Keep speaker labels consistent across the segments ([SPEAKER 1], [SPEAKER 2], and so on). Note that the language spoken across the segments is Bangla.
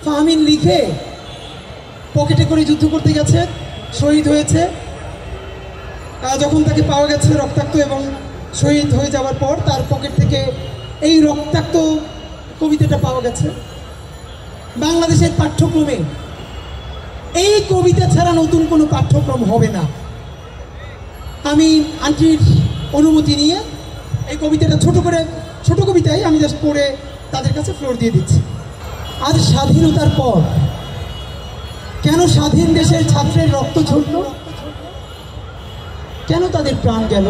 [SPEAKER 1] ফাহমিন লিখে পকেটে করে যুদ্ধ করতে গেছে, শহীদ হয়েছে। যখন তাকে পাওয়া গেছে রক্তাক্ত এবং শহীদ হয়ে যাওয়ার পর তার পকেট থেকে এই রক্তাক্ত কবিতাটা পাওয়া গেছে। বাংলাদেশের পাঠ্যক্রমে এই কবিতা ছাড়া নতুন কোনো পাঠ্যক্রম হবে না। আমি আন্টির অনুমতি নিয়ে এই কবিতাটা ছোট কবিতায় আমি জাস্ট পড়ে তাদের কাছে ফ্লোর দিয়ে দিচ্ছি। আজ স্বাধীনতার পর কেন স্বাধীন দেশের ছাত্রের রক্ত ঝরল, কেন তাদের প্রাণ গেল,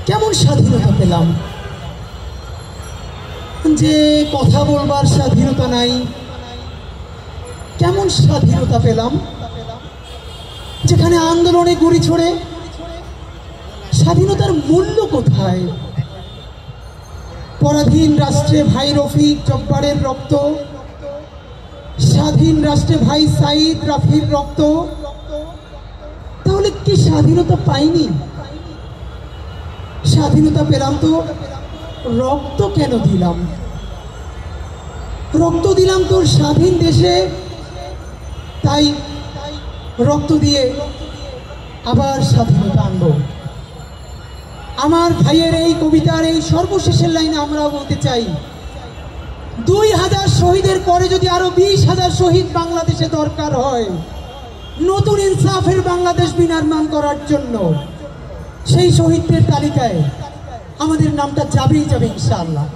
[SPEAKER 1] কেমন স্বাধীনতা পেলাম? যে কথা বলবার স্বাধীনতা নাই, কেমন স্বাধীনতা পেলাম? যেখানে আন্দোলনে গুলি ছোড়ে, স্বাধীনতার মূল্য কোথায়? পরাধীন রাষ্ট্রে ভাই রফিক জব্বারের রক্ত, স্বাধীন রাষ্ট্রে ভাই সাইদ রাফির রক্ত, তাহলে কি স্বাধীনতা পাইনি? স্বাধীনতা পেলাম তো রক্ত কেন দিলাম? রক্ত দিলাম তোর স্বাধীন দেশে, তাই রক্ত দিয়ে আবার স্বাধীনতা আনবো। আমার ভাইয়ের এই কবিতার এই সর্বশেষের লাইনে আমরা বলতে চাই, 2000 শহীদের পরে যদি আরো 20,000 শহীদ বাংলাদেশে দরকার হয় নতুন ইনসাফের বাংলাদেশ বিনির্মাণ করার জন্য, সেই শহীদদের তালিকায় আমাদের নামটা যাবেই যাবে ইনশাআল্লাহ।